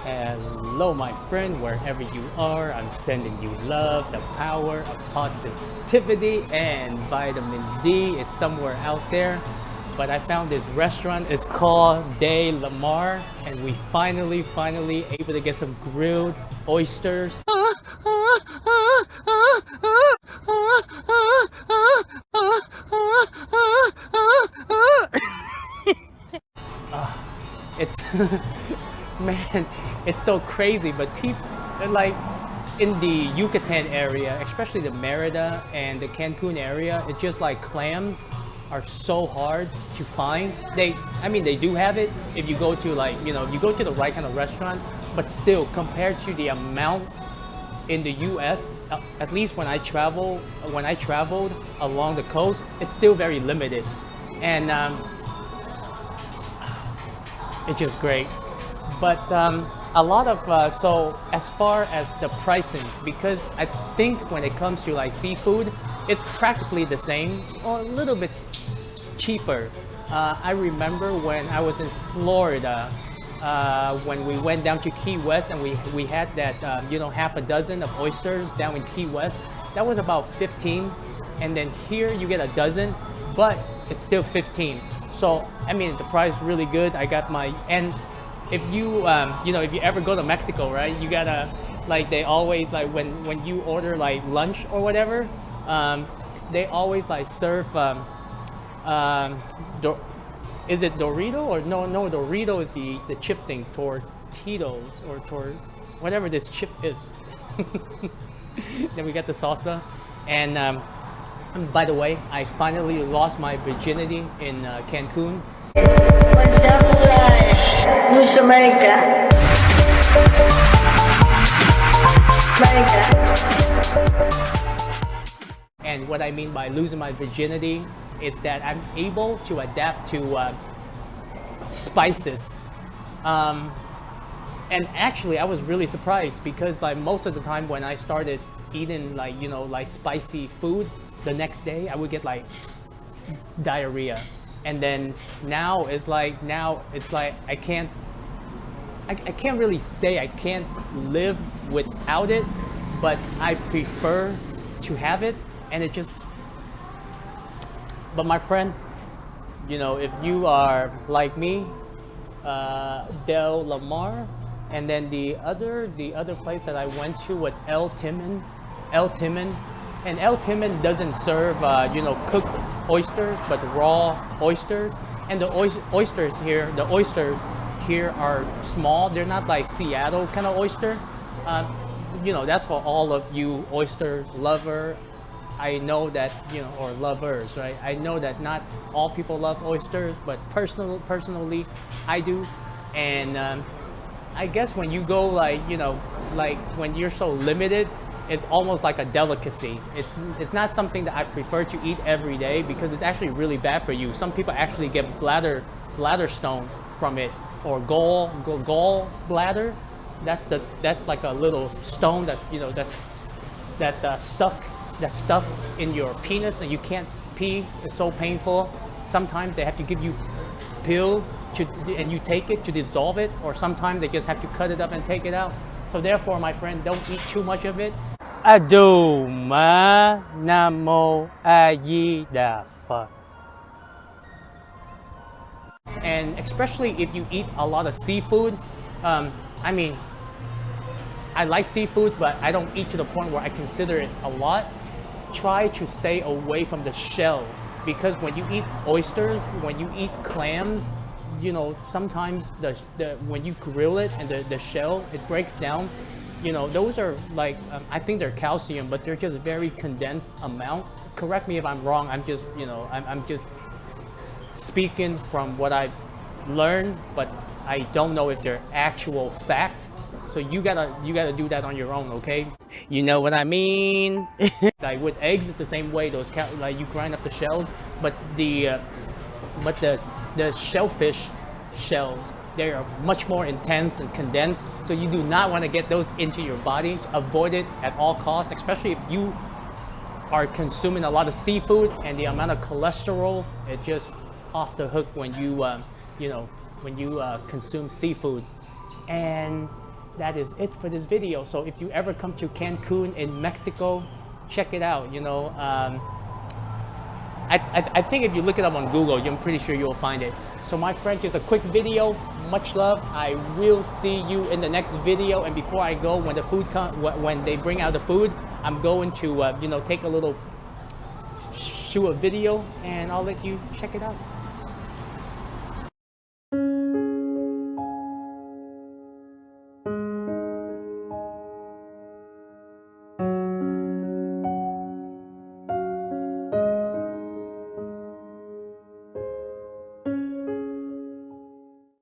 Hello, my friend, wherever you are. I'm sending you love, the power of positivity and vitamin D. It's somewhere out there. But I found this restaurant. It's called De Lamar, and we finally able to get some grilled oysters. It's man, it's so crazy. But people like in the Yucatan area, especially the Merida and the Cancun area, it's just like clams are so hard to find. They do have it if you go to if you go to the right kind of restaurant, but still compared to the amount in the U.S., at least when I traveled along the coast, it's still very limited, and it's just great. But a lot of so as far as the pricing, because I think when it comes to like seafood, it's practically the same or a little bit cheaper. I remember when I was in Florida, when we went down to Key West and we had that half a dozen of oysters down in Key West. That was about 15, and then here you get a dozen, but it's still 15. So I mean the price is really good. I got my and if you if you ever go to Mexico, right, you gotta they always when you order like lunch or whatever, they always serve is it Dorito or no Dorito is the chip thing, Tortitos or whatever this chip is. Then we got the salsa, and by the way, I finally lost my virginity in Cancun. And what I mean by losing my virginity is that I'm able to adapt to spices. And actually, I was really surprised because most of the time when I started eating spicy food, the next day I would get diarrhea. And then now it's like I can't really say I can't live without it, but I prefer to have it, and it just. But my friend, if you are like me, Del Lamar, and then the other place that I went to with El Timan, and El Timan doesn't serve cooked oysters, but raw oysters. And the oysters here are small. They're not like Seattle kind of oyster. That's for all of you oyster lover. I know that or lovers, right? I know that not all people love oysters, but personally, I do. And I guess when you go when you're so limited, it's almost like a delicacy. It's not something that I prefer to eat every day because it's actually really bad for you. Some people actually get bladder stone from it, or gall bladder. That's like a little stone that's stuck in your penis and you can't pee. It's so painful. Sometimes they have to give you pill and you take it to dissolve it, or sometimes they just have to cut it up and take it out. So therefore, my friend, don't eat too much of it. Adoma Namo Ayida. And especially if you eat a lot of seafood, I like seafood, but I don't eat to the point where I consider it a lot. Try to stay away from the shell, because when you eat oysters, when you eat clams, sometimes the when you grill it and the shell, it breaks down. Those are I think they're calcium, but they're just very condensed amount. Correct me if I'm wrong. I'm just I'm just speaking from what I've learned, but I don't know if they're actual fact. So you gotta do that on your own, okay? You know what I mean? With eggs, it's the same way. Those you grind up the shells, but the shellfish shells, they are much more intense and condensed. So you do not want to get those into your body. Avoid it at all costs, especially if you are consuming a lot of seafood and the amount of cholesterol. It's just off the hook when you consume seafood. And that is it for this video. So if you ever come to Cancun in Mexico, check it out. You know, I think if you look it up on Google, I'm pretty sure you'll find it. So my friend, just a quick video. Much love. I will see you in the next video. And before I go, when the food when they bring out the food, I'm going to you know, take a little shoot a video, and I'll let you check it out.